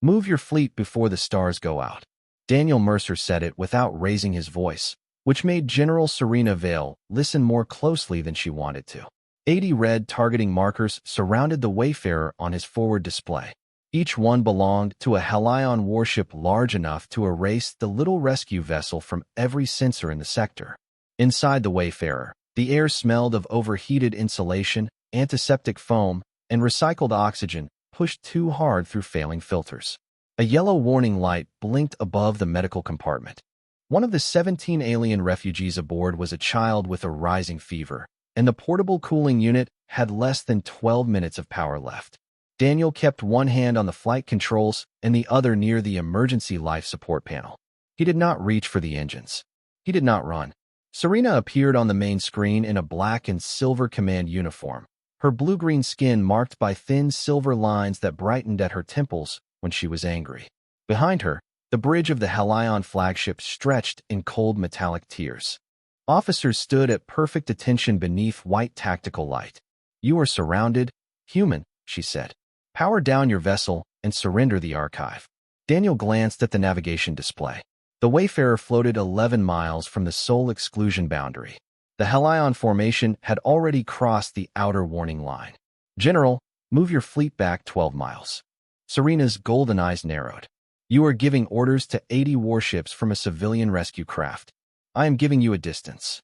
Move your fleet before the stars go out. Daniel Mercer said it without raising his voice, which made General Serena Vale listen more closely than she wanted to. 80 red targeting markers surrounded the Wayfarer on his forward display. Each one belonged to a Helion warship large enough to erase the little rescue vessel from every sensor in the sector. Inside the Wayfarer, the air smelled of overheated insulation, antiseptic foam, and recycled oxygen pushed too hard through failing filters. A yellow warning light blinked above the medical compartment. One of the 17 alien refugees aboard was a child with a rising fever, and the portable cooling unit had less than 12 minutes of power left. Daniel kept one hand on the flight controls and the other near the emergency life support panel. He did not reach for the engines. He did not run. Serena appeared on the main screen in a black and silver command uniform, her blue-green skin marked by thin silver lines that brightened at her temples when she was angry. Behind her, the bridge of the Helion flagship stretched in cold metallic tiers. Officers stood at perfect attention beneath white tactical light. "You are surrounded, human," she said. "Power down your vessel and surrender the archive." Daniel glanced at the navigation display. The Wayfarer floated 11 miles from the sole exclusion boundary. The Helion formation had already crossed the outer warning line. "General, move your fleet back 12 miles. Serena's golden eyes narrowed. "You are giving orders to 80 warships from a civilian rescue craft. I am giving you a distance.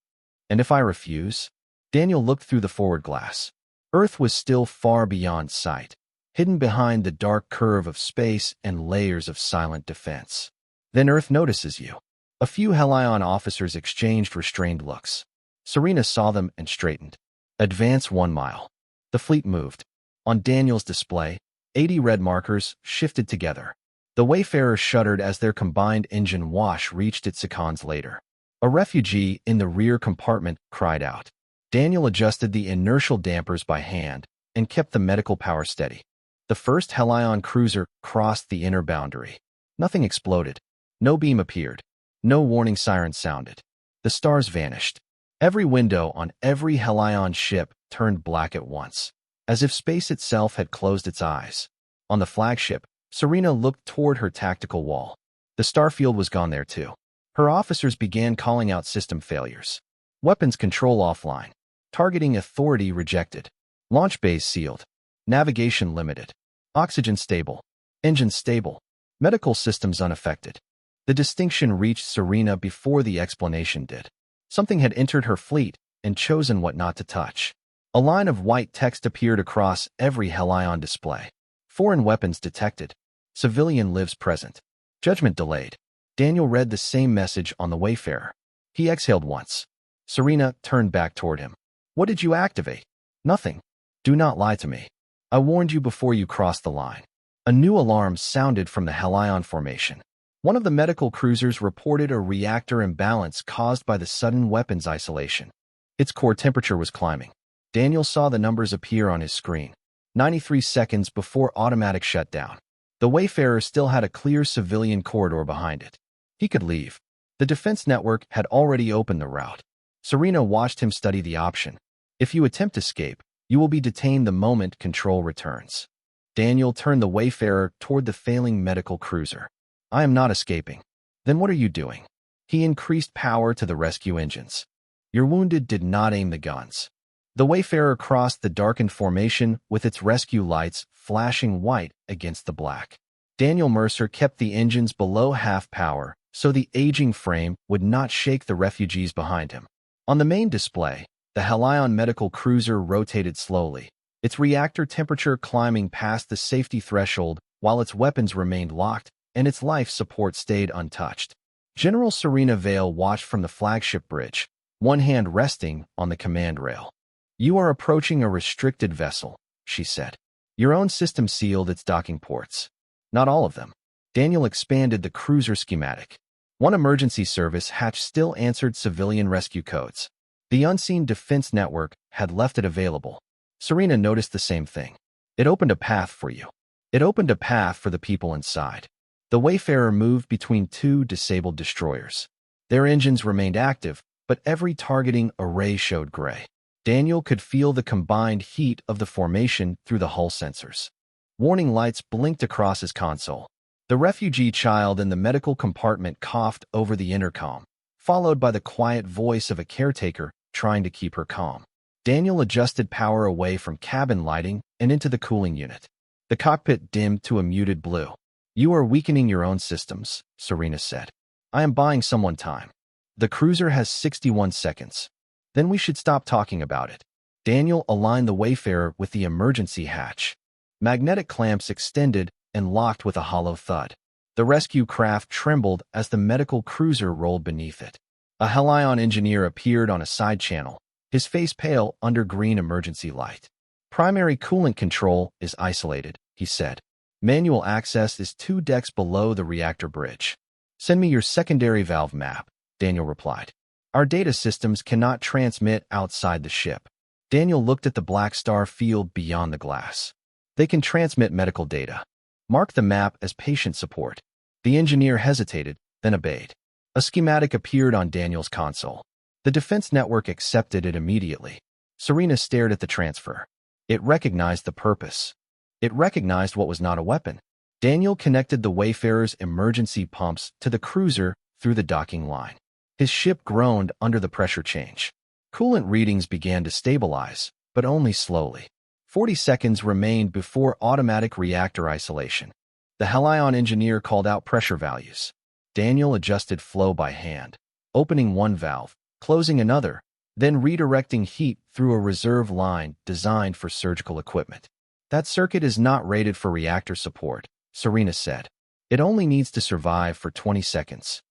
And if I refuse?" Daniel looked through the forward glass. Earth was still far beyond sight, hidden behind the dark curve of space and layers of silent defense. "Then Earth notices you." A few Helion officers exchanged restrained looks. Serena saw them and straightened. "Advance 1 mile." The fleet moved. On Daniel's display, 80 red markers shifted together. The Wayfarer shuddered as their combined engine wash reached its seconds later. A refugee in the rear compartment cried out. Daniel adjusted the inertial dampers by hand and kept the medical power steady. The first Helion cruiser crossed the inner boundary. Nothing exploded. No beam appeared. No warning siren sounded. The stars vanished. Every window on every Helion ship turned black at once, as if space itself had closed its eyes. On the flagship, Serena looked toward her tactical wall. The starfield was gone there too. Her officers began calling out system failures. Weapons control offline. Targeting authority rejected. Launch bays sealed. Navigation limited. Oxygen stable. Engine stable. Medical systems unaffected. The distinction reached Serena before the explanation did. Something had entered her fleet and chosen what not to touch. A line of white text appeared across every Helion display. "Foreign weapons detected. Civilian lives present. Judgment delayed." Daniel read the same message on the Wayfarer. He exhaled once. Serena turned back toward him. "What did you activate?" "Nothing. Do not lie to me. I warned you before you crossed the line." A new alarm sounded from the Helion formation. One of the medical cruisers reported a reactor imbalance caused by the sudden weapons isolation. Its core temperature was climbing. Daniel saw the numbers appear on his screen. 93 seconds before automatic shutdown. The Wayfarer still had a clear civilian corridor behind it. He could leave. The defense network had already opened the route. Serena watched him study the option. "If you attempt escape, you will be detained the moment control returns." Daniel turned the Wayfarer toward the failing medical cruiser. "I am not escaping." "Then what are you doing?" He increased power to the rescue engines. "Your wounded did not aim the guns." The Wayfarer crossed the darkened formation with its rescue lights flashing white against the black. Daniel Mercer kept the engines below half power so the aging frame would not shake the refugees behind him. On the main display, the Helion medical cruiser rotated slowly, its reactor temperature climbing past the safety threshold while its weapons remained locked and its life support stayed untouched. General Serena Vale watched from the flagship bridge, one hand resting on the command rail. "You are approaching a restricted vessel," she said. "Your own system sealed its docking ports." "Not all of them." Daniel expanded the cruiser schematic. One emergency service hatch still answered civilian rescue codes. The unseen defense network had left it available. Serena noticed the same thing. It opened a path for you. It opened a path for the people inside. The Wayfarer moved between 2 disabled destroyers. Their engines remained active, but every targeting array showed gray. Daniel could feel the combined heat of the formation through the hull sensors. Warning lights blinked across his console. The refugee child in the medical compartment coughed over the intercom, followed by the quiet voice of a caretaker trying to keep her calm. Daniel adjusted power away from cabin lighting and into the cooling unit. The cockpit dimmed to a muted blue. "You are weakening your own systems," Serena said. "I am buying someone time. The cruiser has 61 seconds. Then we should stop talking about it." Daniel aligned the Wayfarer with the emergency hatch. Magnetic clamps extended and locked with a hollow thud. The rescue craft trembled as the medical cruiser rolled beneath it. A Helion engineer appeared on a side channel, his face pale under green emergency light. "Primary coolant control is isolated," he said. "Manual access is 2 decks below the reactor bridge." "Send me your secondary valve map," Daniel replied. "Our data systems cannot transmit outside the ship." Daniel looked at the black star field beyond the glass. "They can transmit medical data. Mark the map as patient support." The engineer hesitated, then obeyed. A schematic appeared on Daniel's console. The defense network accepted it immediately. Serena stared at the transfer. It recognized the purpose. It recognized what was not a weapon. Daniel connected the Wayfarer's emergency pumps to the cruiser through the docking line. His ship groaned under the pressure change. Coolant readings began to stabilize, but only slowly. 40 seconds remained before automatic reactor isolation. The Helion engineer called out pressure values. Daniel adjusted flow by hand, opening one valve, closing another, then redirecting heat through a reserve line designed for surgical equipment. "That circuit is not rated for reactor support," Serena said. "It only needs to survive for 20 seconds.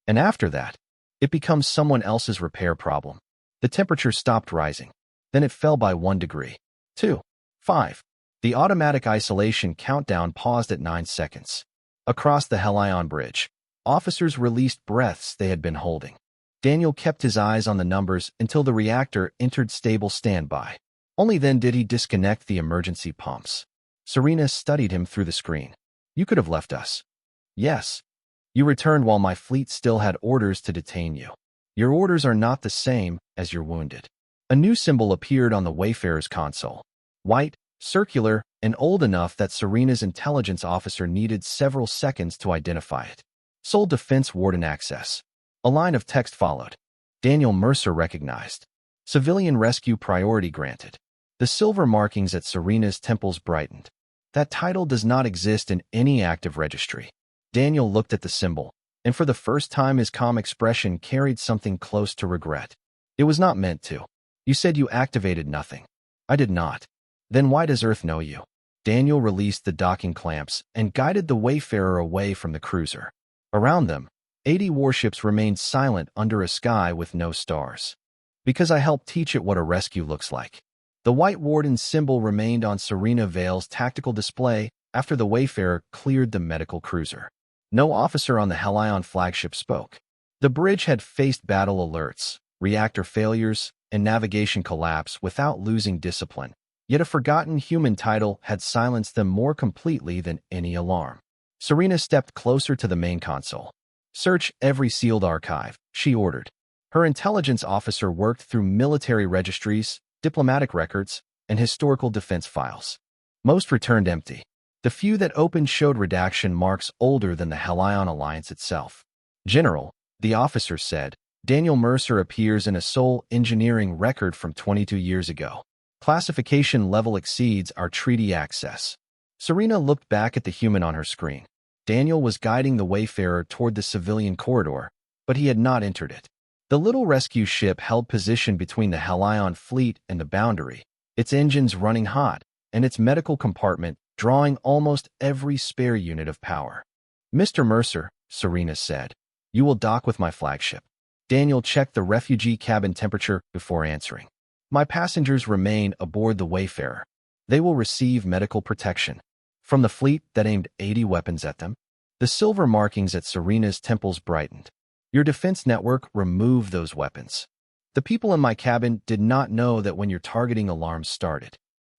And after that, it becomes someone else's repair problem." The temperature stopped rising. Then it fell by 1 degree. 2. 5. The automatic isolation countdown paused at 9 seconds. Across the Helion bridge, officers released breaths they had been holding. Daniel kept his eyes on the numbers until the reactor entered stable standby. Only then did he disconnect the emergency pumps. Serena studied him through the screen. "You could have left us." "Yes. You returned while my fleet still had orders to detain you. Your orders are not the same as your wounded." A new symbol appeared on the Wayfarer's console. White, circular, and old enough that Serena's intelligence officer needed several seconds to identify it. "Sole Defense Warden Access." A line of text followed. Daniel Mercer recognized. "Civilian Rescue Priority Granted." The silver markings at Serena's temples brightened. That title does not exist in any active registry. Daniel looked at the symbol, and for the first time his calm expression carried something close to regret. "It was not meant to. You said you activated nothing." "I did not." "Then why does Earth know you?" Daniel released the docking clamps and guided the Wayfarer away from the cruiser. Around them, 80 warships remained silent under a sky with no stars. "Because I helped teach it what a rescue looks like." The white warden symbol remained on Serena Vale's tactical display after the Wayfarer cleared the medical cruiser. No officer on the Helion flagship spoke. The bridge had faced battle alerts, reactor failures, and navigation collapse without losing discipline, yet a forgotten human title had silenced them more completely than any alarm. Serena stepped closer to the main console. "Search every sealed archive," she ordered. Her intelligence officer worked through military registries, diplomatic records, and historical defense files. Most returned empty. The few that opened showed redaction marks older than the Helion Alliance itself. "General," the officer said, "Daniel Mercer appears in a sole engineering record from 22 years ago. Classification level exceeds our treaty access." Serena looked back at the human on her screen. Daniel was guiding the Wayfarer toward the civilian corridor, but he had not entered it. The little rescue ship held position between the Helion fleet and the boundary, its engines running hot, and its medical compartment drawing almost every spare unit of power. "Mr. Mercer," Serena said, "you will dock with my flagship." Daniel checked the refugee cabin temperature before answering. "My passengers remain aboard the Wayfarer. They will receive medical protection." From the fleet that aimed 80 weapons at them, the silver markings at Serena's temples brightened. "Your defense network removed those weapons. The people in my cabin did not know that when your targeting alarms started."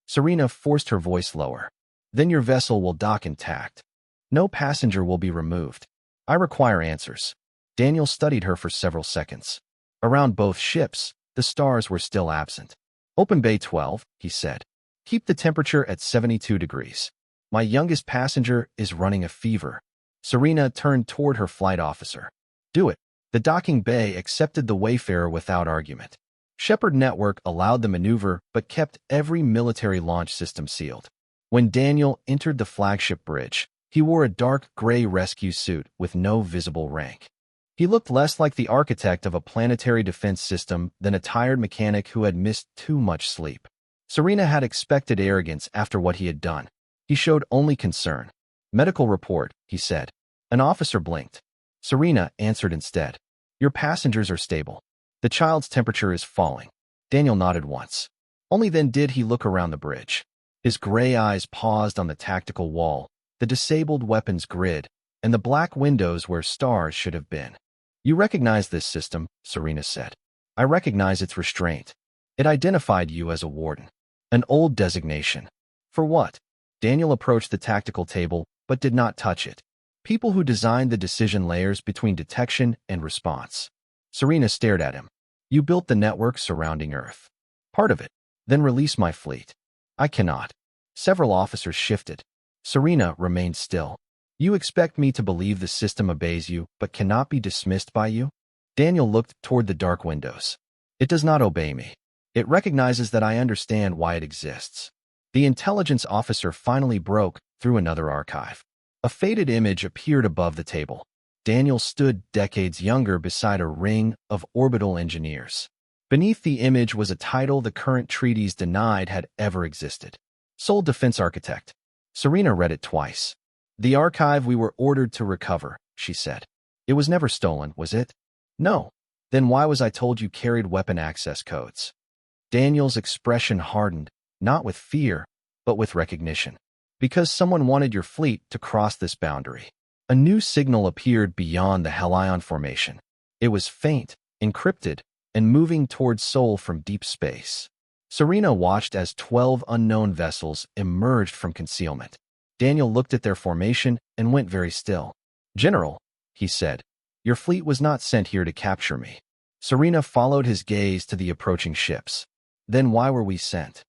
Serena forced her voice lower. "Then your vessel will dock intact. No passenger will be removed. I require answers." Daniel studied her for several seconds. Around both ships, the stars were still absent. "Open Bay 12, he said. "Keep the temperature at 72 degrees. My youngest passenger is running a fever." Serena turned toward her flight officer. Do it. The docking bay accepted the Wayfarer without argument. Shepard Network allowed the maneuver but kept every military launch system sealed. When Daniel entered the flagship bridge, he wore a dark gray rescue suit with no visible rank. He looked less like the architect of a planetary defense system than a tired mechanic who had missed too much sleep. Serena had expected arrogance after what he had done. He showed only concern. Medical report, he said. An officer blinked. Serena answered instead. Your passengers are stable. The child's temperature is falling. Daniel nodded once. Only then did he look around the bridge. His gray eyes paused on the tactical wall, the disabled weapons grid, and the black windows where stars should have been. You recognize this system, Serena said. I recognize its restraint. It identified you as a warden. An old designation. For what? Daniel approached the tactical table, but did not touch it. People who designed the decision layers between detection and response. Serena stared at him. You built the network surrounding Earth. Part of it. Then release my fleet. I cannot. Several officers shifted. Serena remained still. You expect me to believe the system obeys you, but cannot be dismissed by you? Daniel looked toward the dark windows. It does not obey me. It recognizes that I understand why it exists. The intelligence officer finally broke through another archive. A faded image appeared above the table. Daniel stood decades younger beside a ring of orbital engineers. Beneath the image was a title the current treaties denied had ever existed. Sole Defense Architect. Serena read it twice. The archive we were ordered to recover, she said. It was never stolen, was it? No. Then why was I told you carried weapon access codes? Daniel's expression hardened, not with fear, but with recognition. Because someone wanted your fleet to cross this boundary. A new signal appeared beyond the Helion formation. It was faint, encrypted, and moving towards Sol from deep space. Serena watched as 12 unknown vessels emerged from concealment. Daniel looked at their formation and went very still. General, he said, your fleet was not sent here to capture me. Serena followed his gaze to the approaching ships. Then why were we sent?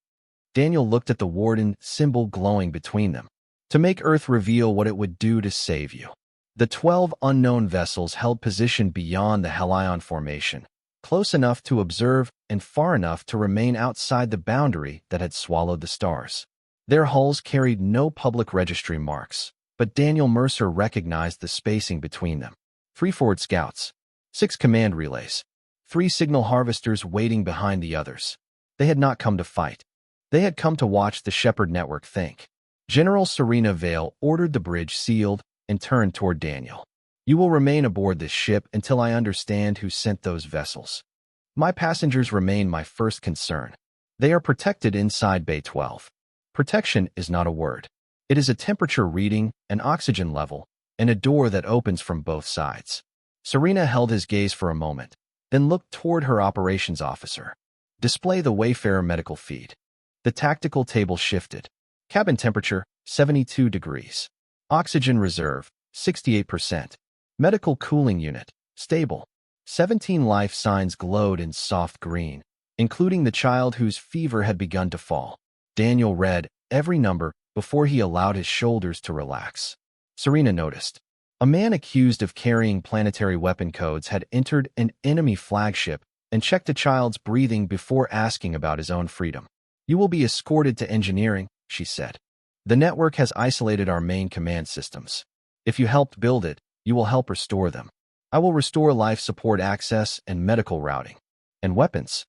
Daniel looked at the warden symbol glowing between them. To make Earth reveal what it would do to save you. The 12 unknown vessels held position beyond the Helion formation, close enough to observe and far enough to remain outside the boundary that had swallowed the stars. Their hulls carried no public registry marks, but Daniel Mercer recognized the spacing between them. 3 forward scouts, 6 command relays, 3 signal harvesters waiting behind the others. They had not come to fight. They had come to watch the Shepard Network think. General Serena Vale ordered the bridge sealed and turned toward Daniel. You will remain aboard this ship until I understand who sent those vessels. My passengers remain my first concern. They are protected inside Bay 12. Protection is not a word. It is a temperature reading, an oxygen level, and a door that opens from both sides. Serena held his gaze for a moment, then looked toward her operations officer. Display the Wayfarer medical feed. The tactical table shifted. Cabin temperature, 72 degrees. Oxygen reserve, 68%. Medical cooling unit, stable. 17 life signs glowed in soft green, including the child whose fever had begun to fall. Daniel read every number before he allowed his shoulders to relax. Serena noticed. A man accused of carrying planetary weapon codes had entered an enemy flagship and checked a child's breathing before asking about his own freedom. You will be escorted to engineering, she said. The network has isolated our main command systems. If you helped build it, you will help restore them. I will restore life support access and medical routing. And weapons?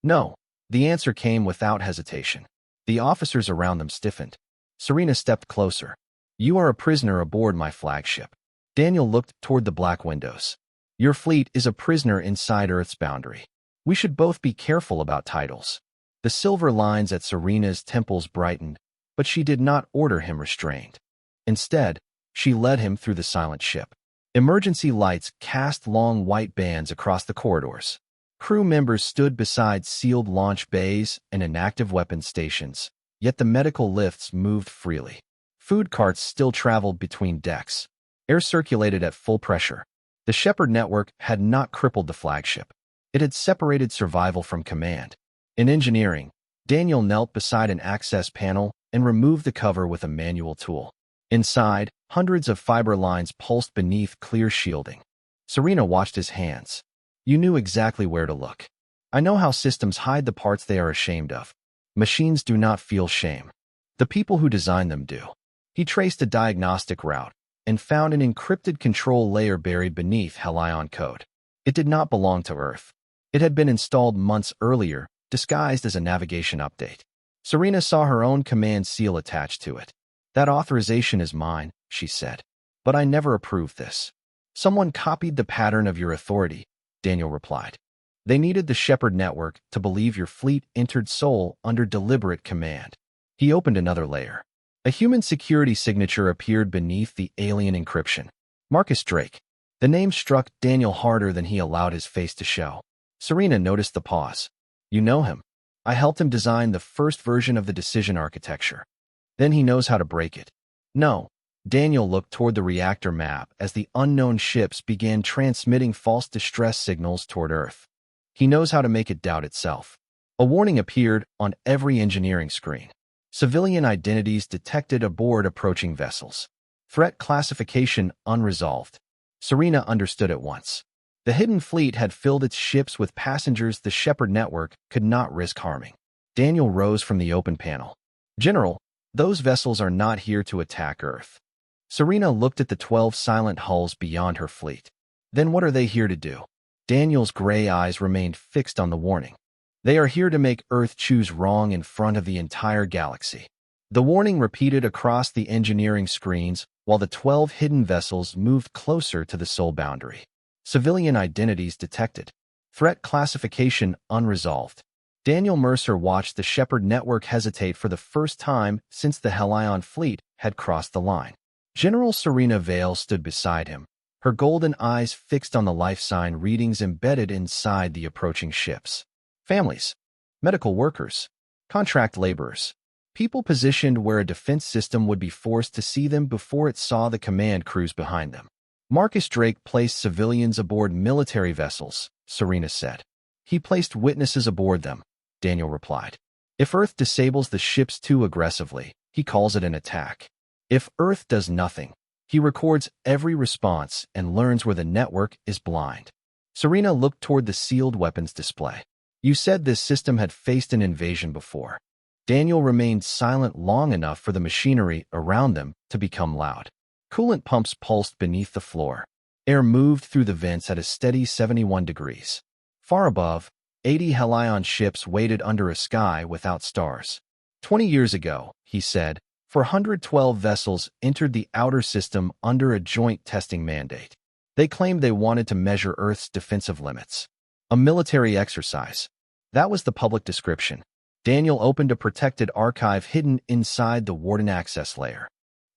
No. The answer came without hesitation. The officers around them stiffened. Serena stepped closer. You are a prisoner aboard my flagship. Daniel looked toward the black windows. Your fleet is a prisoner inside Earth's boundary. We should both be careful about titles. The silver lines at Serena's temples brightened, but she did not order him restrained. Instead, she led him through the silent ship. Emergency lights cast long white bands across the corridors. Crew members stood beside sealed launch bays and inactive weapons stations, yet the medical lifts moved freely. Food carts still traveled between decks. Air circulated at full pressure. The Shepard network had not crippled the flagship. It had separated survival from command. In engineering, Daniel knelt beside an access panel and removed the cover with a manual tool. Inside, hundreds of fiber lines pulsed beneath clear shielding. Serena watched his hands. You knew exactly where to look. I know how systems hide the parts they are ashamed of. Machines do not feel shame. The people who design them do. He traced a diagnostic route and found an encrypted control layer buried beneath ailen code. It did not belong to Earth. It had been installed months earlier, disguised as a navigation update. Serena saw her own command seal attached to it. That authorization is mine, she said. But I never approved this. Someone copied the pattern of your authority, Daniel replied. They needed the Shepherd network to believe your fleet entered Sol under deliberate command. He opened another layer. A human security signature appeared beneath the alien encryption. Marcus Drake. The name struck Daniel harder than he allowed his face to show. Serena noticed the pause. You know him. I helped him design the first version of the decision architecture. Then he knows how to break it. No. Daniel looked toward the reactor map as the unknown ships began transmitting false distress signals toward Earth. He knows how to make it doubt itself. A warning appeared on every engineering screen. Civilian identities detected aboard approaching vessels. Threat classification unresolved. Serena understood at once. The hidden fleet had filled its ships with passengers the Shepherd network could not risk harming. Daniel rose from the open panel. General, those vessels are not here to attack Earth. Serena looked at the 12 silent hulls beyond her fleet. Then what are they here to do? Daniel's gray eyes remained fixed on the warning. They are here to make Earth choose wrong in front of the entire galaxy. The warning repeated across the engineering screens while the 12 hidden vessels moved closer to the Sol boundary. Civilian identities detected. Threat classification unresolved. Daniel Mercer watched the Shepherd network hesitate for the first time since the ailen fleet had crossed the line. General Serena Vale stood beside him, her golden eyes fixed on the life sign readings embedded inside the approaching ships. Families, medical workers, contract laborers, people positioned where a defense system would be forced to see them before it saw the command crews behind them. Marcus Drake placed civilians aboard military vessels, Serena said. He placed witnesses aboard them, Daniel replied. If Earth disables the ships too aggressively, he calls it an attack. If Earth does nothing, he records every response and learns where the network is blind. Serena looked toward the sealed weapons display. You said this system had faced an invasion before. Daniel remained silent long enough for the machinery around them to become loud. Coolant pumps pulsed beneath the floor. Air moved through the vents at a steady 71 degrees. Far above, 80 ailen ships waited under a sky without stars. 20 years ago, he said, 412 vessels entered the outer system under a joint testing mandate. They claimed they wanted to measure Earth's defensive limits. A military exercise. That was the public description. Daniel opened a protected archive hidden inside the Warden access layer.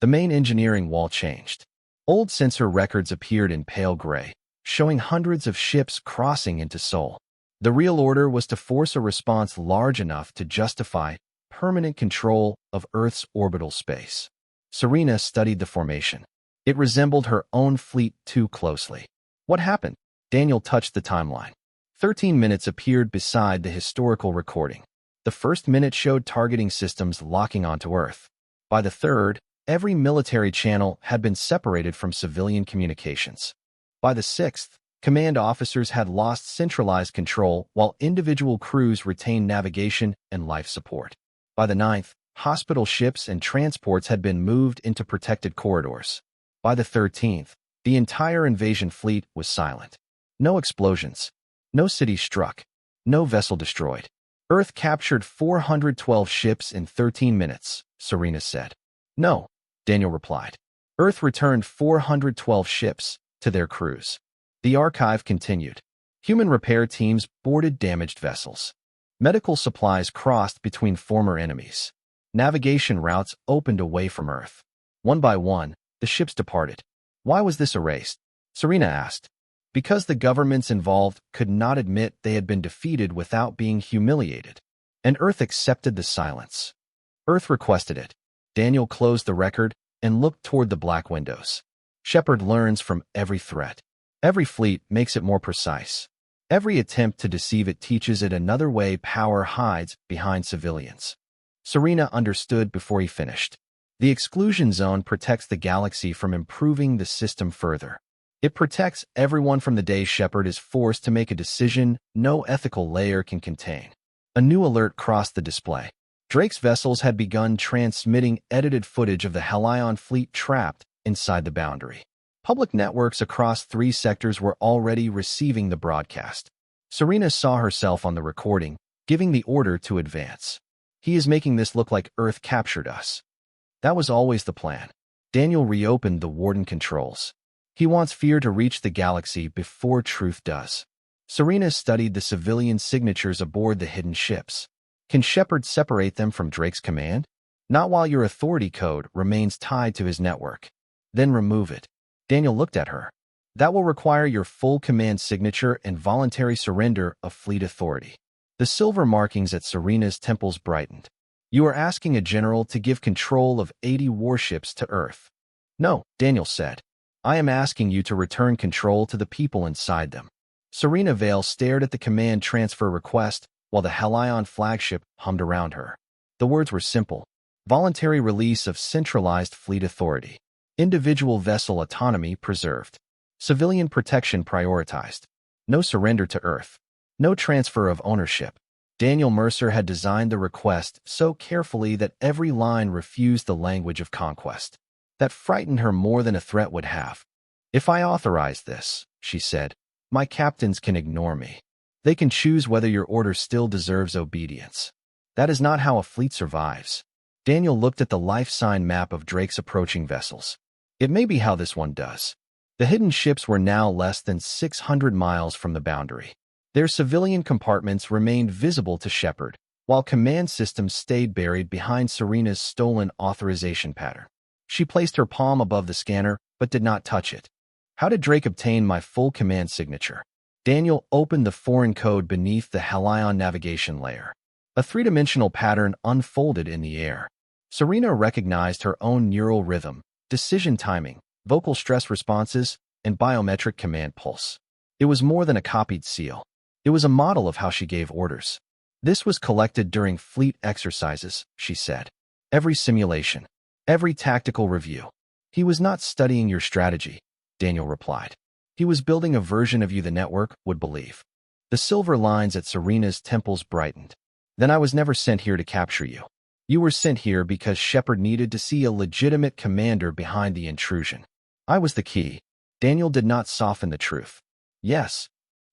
The main engineering wall changed. Old sensor records appeared in pale gray, showing hundreds of ships crossing into Sol. The real order was to force a response large enough to justify permanent control of Earth's orbital space. Serena studied the formation. It resembled her own fleet too closely. What happened? Daniel touched the timeline. 13 minutes appeared beside the historical recording. The first minute showed targeting systems locking onto Earth. By the third, every military channel had been separated from civilian communications. By the sixth, command officers had lost centralized control while individual crews retained navigation and life support. By the ninth, hospital ships and transports had been moved into protected corridors. By the 13th, the entire invasion fleet was silent. No explosions. No city struck. No vessel destroyed. Earth captured 412 ships in 13 minutes, Serena said. No, Daniel replied. Earth returned 412 ships to their crews. The archive continued. Human repair teams boarded damaged vessels. Medical supplies crossed between former enemies. Navigation routes opened away from Earth. One by one, the ships departed. Why was this erased? Serena asked. Because the governments involved could not admit they had been defeated without being humiliated. And Earth accepted the silence. Earth requested it. Daniel closed the record and looked toward the black windows. Shepherd learns from every threat. Every fleet makes it more precise. Every attempt to deceive it teaches it another way power hides behind civilians. Serena understood before he finished. The exclusion zone protects the galaxy from improving the system further. It protects everyone from the day Shepard is forced to make a decision no ethical layer can contain. A new alert crossed the display. Drake's vessels had begun transmitting edited footage of the Helion fleet trapped inside the boundary. Public networks across 3 sectors were already receiving the broadcast. Serena saw herself on the recording, giving the order to advance. He is making this look like Earth captured us. That was always the plan. Daniel reopened the Warden controls. He wants fear to reach the galaxy before truth does. Serena studied the civilian signatures aboard the hidden ships. Can Shepard separate them from Drake's command? Not while your authority code remains tied to his network. Then remove it. Daniel looked at her. That will require your full command signature and voluntary surrender of fleet authority. The silver markings at Serena's temples brightened. You are asking a general to give control of 80 warships to Earth. No, Daniel said. I am asking you to return control to the people inside them. Serena Vale stared at the command transfer request while the Helion flagship hummed around her. The words were simple. Voluntary release of centralized fleet authority. Individual vessel autonomy preserved. Civilian protection prioritized. No surrender to Earth. No transfer of ownership. Daniel Mercer had designed the request so carefully that every line refused the language of conquest. That frightened her more than a threat would have. If I authorize this, she said, my captains can ignore me. They can choose whether your order still deserves obedience. That is not how a fleet survives. Daniel looked at the life sign map of Drake's approaching vessels. It may be how this one does. The hidden ships were now less than 600 miles from the boundary. Their civilian compartments remained visible to Shepard, while command systems stayed buried behind Serena's stolen authorization pattern. She placed her palm above the scanner, but did not touch it. How did Drake obtain my full command signature? Daniel opened the foreign code beneath the Helion navigation layer. A 3-dimensional pattern unfolded in the air. Serena recognized her own neural rhythm, decision timing, vocal stress responses, and biometric command pulse. It was more than a copied seal. It was a model of how she gave orders. This was collected during fleet exercises, she said. Every simulation. Every tactical review. He was not studying your strategy, Daniel replied. He was building a version of you the network would believe. The silver lines at Serena's temples brightened. Then I was never sent here to capture you. You were sent here because Shepard needed to see a legitimate commander behind the intrusion. I was the key. Daniel did not soften the truth. Yes.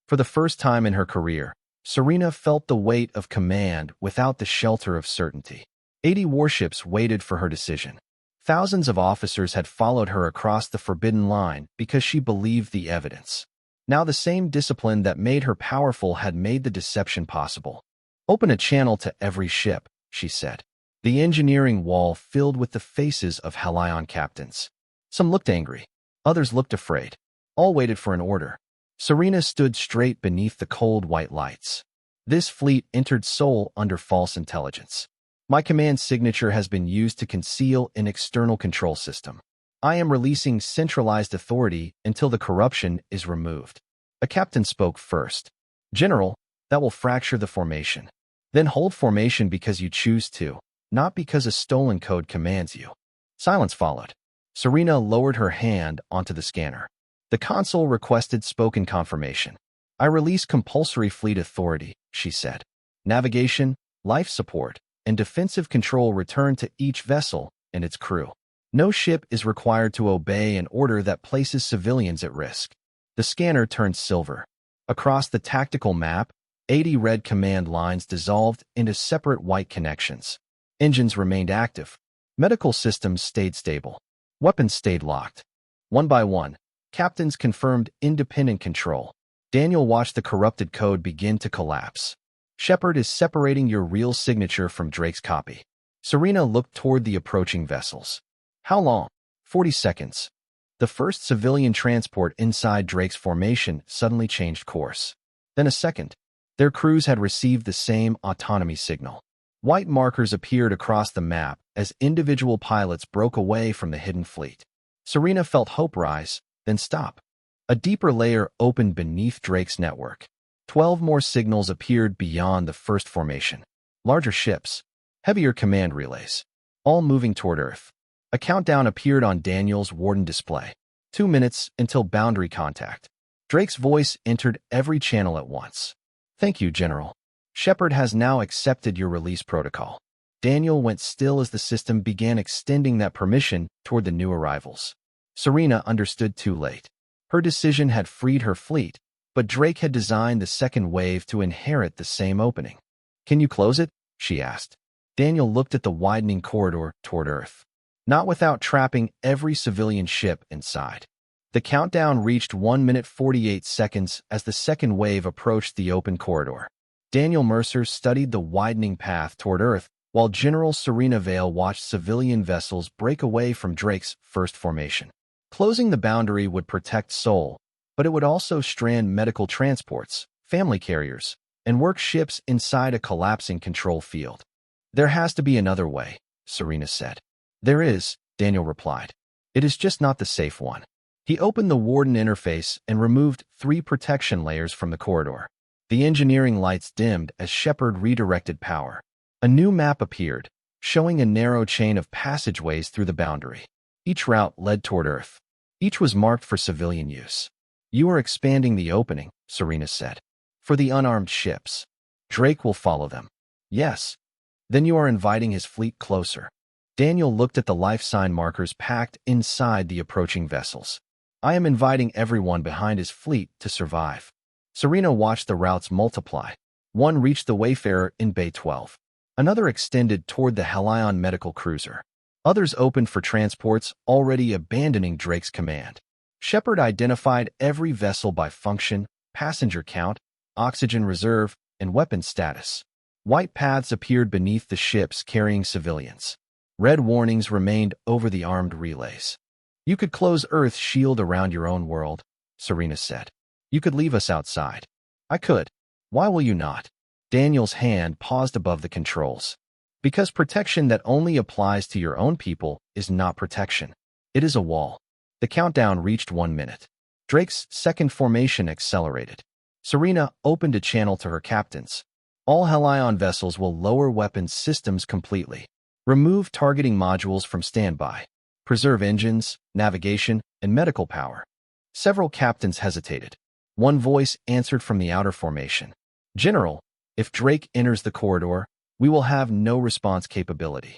For the first time in her career, Serena felt the weight of command without the shelter of certainty. 80 warships waited for her decision. Thousands of officers had followed her across the forbidden line because she believed the evidence. Now the same discipline that made her powerful had made the deception possible. Open a channel to every ship, she said. The engineering wall filled with the faces of Helion captains. Some looked angry. Others looked afraid. All waited for an order. Serena stood straight beneath the cold white lights. This fleet entered Sol under false intelligence. My command signature has been used to conceal an external control system. I am releasing centralized authority until the corruption is removed. A captain spoke first. General, that will fracture the formation. Then hold formation because you choose to, not because a stolen code commands you. Silence followed. Serena lowered her hand onto the scanner. The console requested spoken confirmation. I release compulsory fleet authority, she said. Navigation, life support, and defensive control return to each vessel and its crew. No ship is required to obey an order that places civilians at risk. The scanner turned silver. Across the tactical map, 80 red command lines dissolved into separate white connections. Engines remained active. Medical systems stayed stable. Weapons stayed locked. One by one, captains confirmed independent control. Daniel watched the corrupted code begin to collapse. Shepard is separating your real signature from Drake's copy. Serena looked toward the approaching vessels. How long? 40 seconds. The first civilian transport inside Drake's formation suddenly changed course. Then a second. Their crews had received the same autonomy signal. White markers appeared across the map as individual pilots broke away from the hidden fleet. Serena felt hope rise, then stop. A deeper layer opened beneath Drake's network. 12 more signals appeared beyond the first formation. Larger ships, heavier command relays, all moving toward Earth. A countdown appeared on Daniel's warden display. 2 minutes until boundary contact. Drake's voice entered every channel at once. Thank you, General. Shepard has now accepted your release protocol. Daniel went still as the system began extending that permission toward the new arrivals. Serena understood too late. Her decision had freed her fleet, but Drake had designed the second wave to inherit the same opening. Can you close it? She asked. Daniel looked at the widening corridor toward Earth. Not without trapping every civilian ship inside. The countdown reached 1 minute 48 seconds as the second wave approached the open corridor. Daniel Mercer studied the widening path toward Earth, while General Serena Vale watched civilian vessels break away from Drake's first formation. Closing the boundary would protect Sol, but it would also strand medical transports, family carriers, and work ships inside a collapsing control field. There has to be another way, Serena said. There is, Daniel replied. It is just not the safe one. He opened the warden interface and removed 3 protection layers from the corridor. The engineering lights dimmed as Shepard redirected power. A new map appeared, showing a narrow chain of passageways through the boundary. Each route led toward Earth. Each was marked for civilian use. You are expanding the opening, Serena said. For the unarmed ships. Drake will follow them. Yes. Then you are inviting his fleet closer. Daniel looked at the life sign markers packed inside the approaching vessels. I am inviting everyone behind his fleet to survive. Serena watched the routes multiply. One reached the Wayfarer in Bay 12. Another extended toward the Helion medical cruiser. Others opened for transports already abandoning Drake's command. Shepard identified every vessel by function, passenger count, oxygen reserve, and weapon status. White paths appeared beneath the ships carrying civilians. Red warnings remained over the armed relays. You could close Earth's shield around your own world, Serena said. You could leave us outside. I could. Why will you not? Daniel's hand paused above the controls. Because protection that only applies to your own people is not protection. It is a wall. The countdown reached 1 minute. Drake's second formation accelerated. Serena opened a channel to her captains. All Helion vessels will lower weapons systems completely. Remove targeting modules from standby. Preserve engines, navigation, and medical power. Several captains hesitated. One voice answered from the outer formation. General, if Drake enters the corridor, we will have no response capability.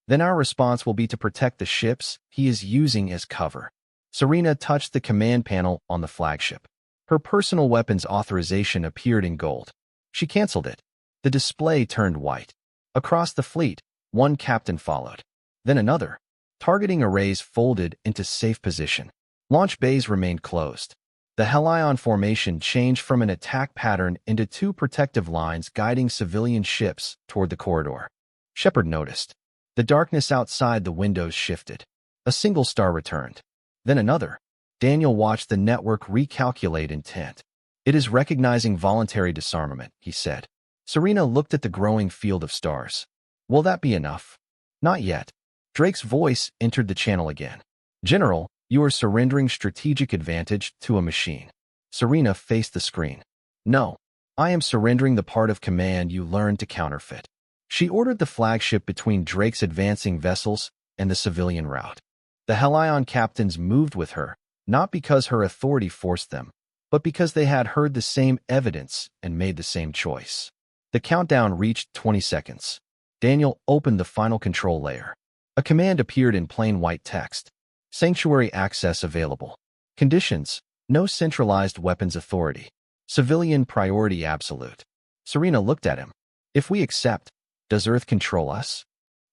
Then our response will be to protect the ships he is using as cover. Serena touched the command panel on the flagship. Her personal weapons authorization appeared in gold. She canceled it. The display turned white. Across the fleet, one captain followed. Then another. Targeting arrays folded into safe position. Launch bays remained closed. The Helion formation changed from an attack pattern into 2 protective lines guiding civilian ships toward the corridor. Shepard noticed. The darkness outside the windows shifted. A single star returned. Then another. Daniel watched the network recalculate intent. It is recognizing voluntary disarmament, he said. Serena looked at the growing field of stars. Will that be enough? Not yet. Drake's voice entered the channel again. General, you are surrendering strategic advantage to a machine. Serena faced the screen. No, I am surrendering the part of command you learned to counterfeit. She ordered the flagship between Drake's advancing vessels and the civilian route. The Helion captains moved with her, not because her authority forced them, but because they had heard the same evidence and made the same choice. The countdown reached 20 seconds. Daniel opened the final control layer. A command appeared in plain white text. Sanctuary access available. Conditions: no centralized weapons authority. Civilian priority absolute. Serena looked at him. If we accept, does Earth control us?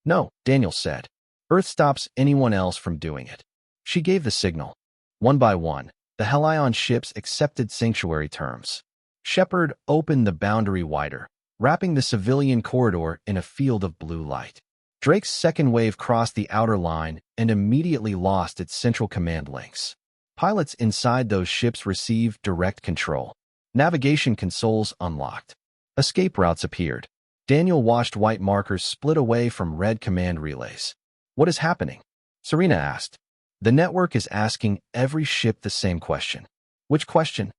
No, Daniel said. Earth stops anyone else from doing it. She gave the signal. One by one, the Helion ships accepted sanctuary terms. Shepard opened the boundary wider, wrapping the civilian corridor in a field of blue light. Drake's second wave crossed the outer line and immediately lost its central command links. Pilots inside those ships received direct control. Navigation consoles unlocked. Escape routes appeared. Daniel watched white markers split away from red command relays. What is happening? Serena asked. The network is asking every ship the same question. Which question?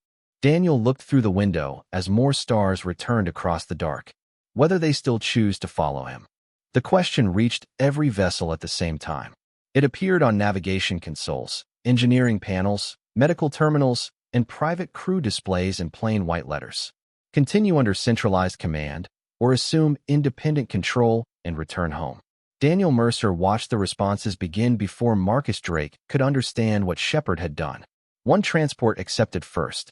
Daniel looked through the window as more stars returned across the dark. Whether they still choose to follow him. The question reached every vessel at the same time. It appeared on navigation consoles, engineering panels, medical terminals, and private crew displays in plain white letters. Continue under centralized command, or assume independent control and return home. Daniel Mercer watched the responses begin before Marcus Drake could understand what Shepard had done. One transport accepted first.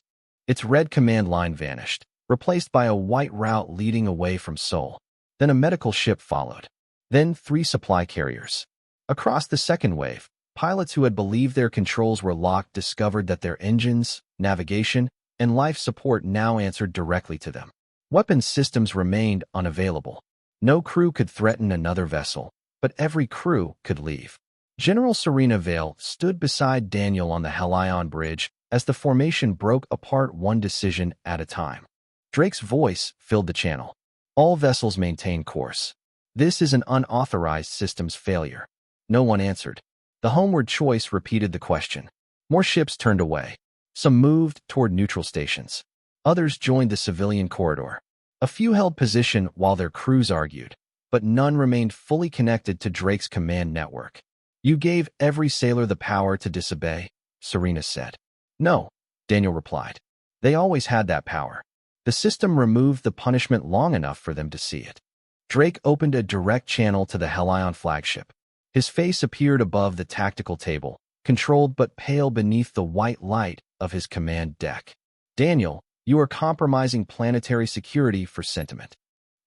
Its red command line vanished, replaced by a white route leading away from Sol. Then a medical ship followed. Then 3 supply carriers. Across the second wave, pilots who had believed their controls were locked discovered that their engines, navigation, and life support now answered directly to them. Weapons systems remained unavailable. No crew could threaten another vessel, but every crew could leave. General Serena Vale stood beside Daniel on the Helion bridge as the formation broke apart one decision at a time. Drake's voice filled the channel. All vessels maintain course. This is an unauthorized systems failure. No one answered. The homeward choice repeated the question. More ships turned away. Some moved toward neutral stations. Others joined the civilian corridor. A few held position while their crews argued, but none remained fully connected to Drake's command network. You gave every sailor the power to disobey, Serena said. No, Daniel replied. They always had that power. The system removed the punishment long enough for them to see it. Drake opened a direct channel to the Helion flagship. His face appeared above the tactical table, controlled but pale beneath the white light of his command deck. Daniel, you are compromising planetary security for sentiment.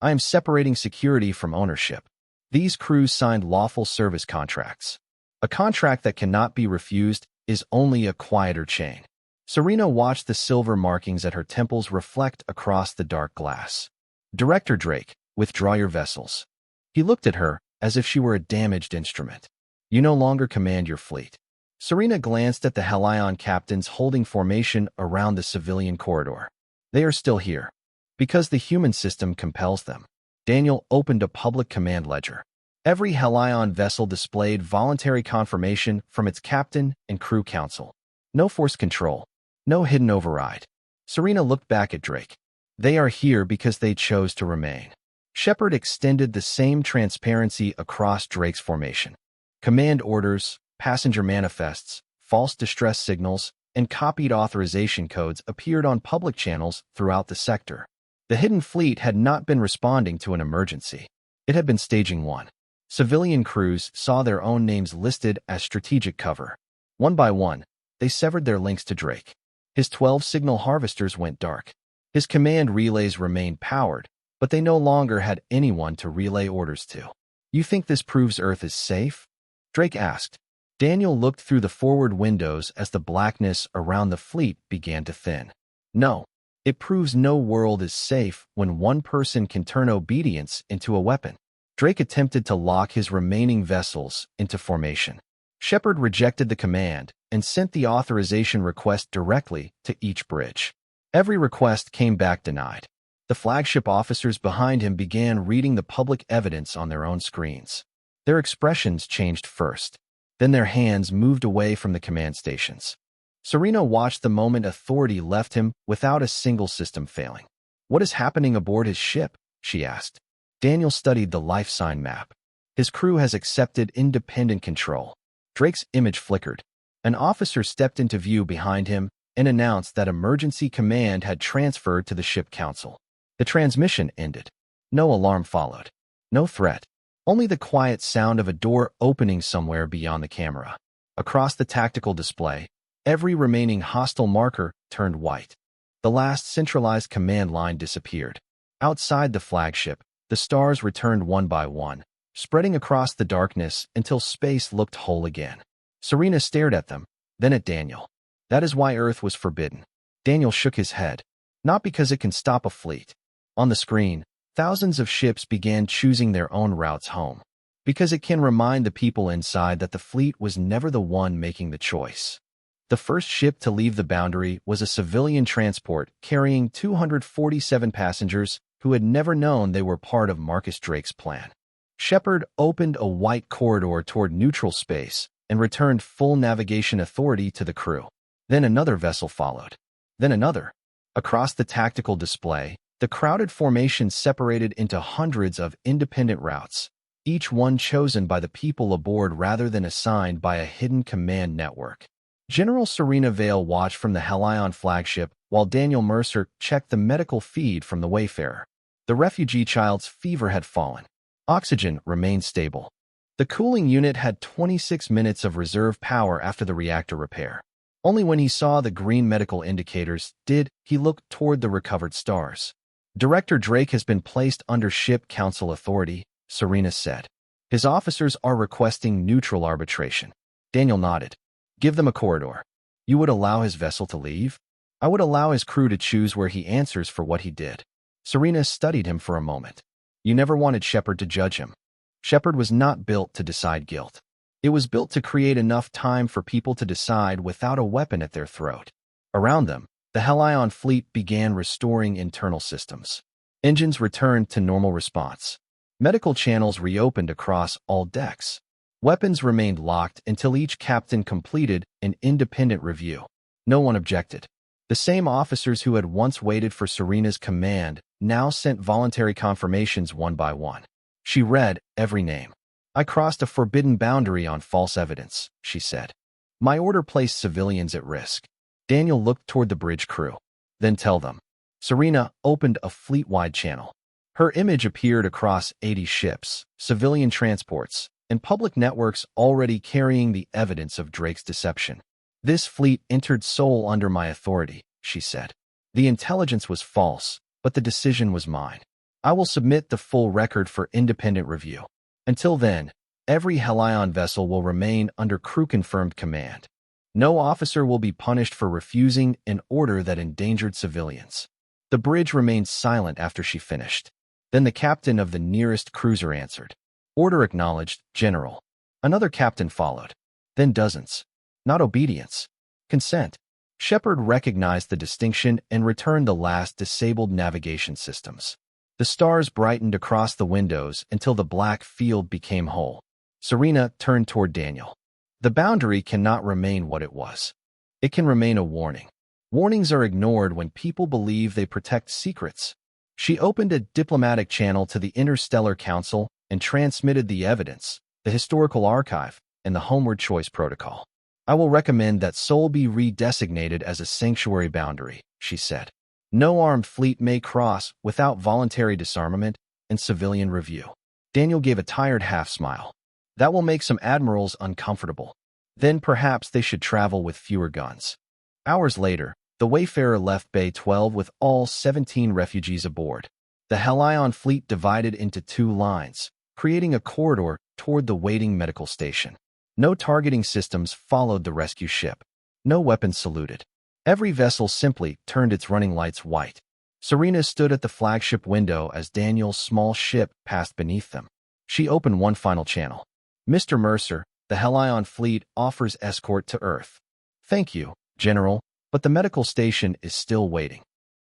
I am separating security from ownership. These crews signed lawful service contracts. A contract that cannot be refused is only a quieter chain. Serena watched the silver markings at her temples reflect across the dark glass. Director Drake, withdraw your vessels. He looked at her as if she were a damaged instrument. You no longer command your fleet. Serena glanced at the Helion captains holding formation around the civilian corridor. They are still here, because the human system compels them. Daniel opened a public command ledger. Every Helion vessel displayed voluntary confirmation from its captain and crew council. No forced control. No hidden override. Serena looked back at Drake. They are here because they chose to remain. Shepard extended the same transparency across Drake's formation. Command orders, passenger manifests, false distress signals, and copied authorization codes appeared on public channels throughout the sector. The hidden fleet had not been responding to an emergency. It had been staging one. Civilian crews saw their own names listed as strategic cover. One by one, they severed their links to Drake. His 12 signal harvesters went dark. His command relays remained powered, but they no longer had anyone to relay orders to. You think this proves Earth is safe? Drake asked. Daniel looked through the forward windows as the blackness around the fleet began to thin. No, it proves no world is safe when one person can turn obedience into a weapon. Drake attempted to lock his remaining vessels into formation. Shepard rejected the command and sent the authorization request directly to each bridge. Every request came back denied. The flagship officers behind him began reading the public evidence on their own screens. Their expressions changed first. Then their hands moved away from the command stations. Serena watched the moment authority left him without a single system failing. What is happening aboard his ship? She asked. Daniel studied the life sign map. His crew has accepted independent control. Drake's image flickered. An officer stepped into view behind him and announced that emergency command had transferred to the ship council. The transmission ended. No alarm followed. No threat. Only the quiet sound of a door opening somewhere beyond the camera. Across the tactical display, every remaining hostile marker turned white. The last centralized command line disappeared. Outside the flagship, the stars returned one by one, spreading across the darkness until space looked whole again. Serena stared at them, then at Daniel. That is why Earth was forbidden. Daniel shook his head. Not because it can stop a fleet. On the screen, thousands of ships began choosing their own routes home. Because it can remind the people inside that the fleet was never the one making the choice. The first ship to leave the boundary was a civilian transport carrying 247 passengers who had never known they were part of Marcus Drake's plan. Shepard opened a white corridor toward neutral space and returned full navigation authority to the crew. Then another vessel followed. Then another. Across the tactical display, the crowded formation separated into hundreds of independent routes. each one chosen by the people aboard rather than assigned by a hidden command network. General Serena Vale watched from the Ailen flagship while Daniel Mercer checked the medical feed from the Wayfarer. The refugee child's fever had fallen. Oxygen remained stable. The cooling unit had 26 minutes of reserve power after the reactor repair. Only when he saw the green medical indicators did he look toward the recovered stars. Director Drake has been placed under Ship Council authority, Serena said. His officers are requesting neutral arbitration. Daniel nodded. Give them a corridor. You would allow his vessel to leave? I would allow his crew to choose where he answers for what he did. Serena studied him for a moment. You never wanted Shepard to judge him. Shepard was not built to decide guilt. It was built to create enough time for people to decide without a weapon at their throat. Around them, the Ailen fleet began restoring internal systems. Engines returned to normal response. Medical channels reopened across all decks. Weapons remained locked until each captain completed an independent review. No one objected. The same officers who had once waited for Serena's command now sent voluntary confirmations one by one. She read every name. I crossed a forbidden boundary on false evidence, she said. My order placed civilians at risk. Daniel looked toward the bridge crew. Then tell them. Serena opened a fleet-wide channel. Her image appeared across 80 ships, civilian transports, and public networks already carrying the evidence of Drake's deception. This fleet entered Seoul under my authority, she said. The intelligence was false, but the decision was mine. I will submit the full record for independent review. Until then, every Ailen vessel will remain under crew-confirmed command. No officer will be punished for refusing an order that endangered civilians. The bridge remained silent after she finished. Then the captain of the nearest cruiser answered. Order acknowledged, General. Another captain followed. Then dozens. Not obedience. Consent. Shepard recognized the distinction and returned the last disabled navigation systems. The stars brightened across the windows until the black field became whole. Serena turned toward Daniel. The boundary cannot remain what it was. It can remain a warning. Warnings are ignored when people believe they protect secrets. She opened a diplomatic channel to the Interstellar Council and transmitted the evidence, the historical archive, and the Homeward Choice Protocol. I will recommend that Seoul be redesignated as a sanctuary boundary, she said. No armed fleet may cross without voluntary disarmament and civilian review. Daniel gave a tired half-smile. That will make some admirals uncomfortable. Then perhaps they should travel with fewer guns. Hours later, the Wayfarer left Bay 12 with all 17 refugees aboard. The Ailen fleet divided into two lines, creating a corridor toward the waiting medical station. No targeting systems followed the rescue ship. No weapons saluted. Every vessel simply turned its running lights white. Serena stood at the flagship window as Daniel's small ship passed beneath them. She opened one final channel. Mr. Mercer, the Ailen fleet offers escort to Earth. Thank you, General, but the medical station is still waiting.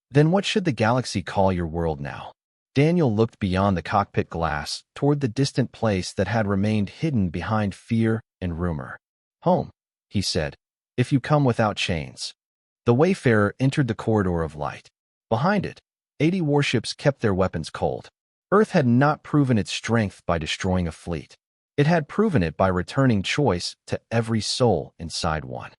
Then what should the galaxy call your world now? Daniel looked beyond the cockpit glass toward the distant place that had remained hidden behind fear and rumor. Home, he said, if you come without chains. The Wayfarer entered the corridor of light. Behind it, 80 warships kept their weapons cold. Earth had not proven its strength by destroying a fleet. It had proven it by returning choice to every soul inside one.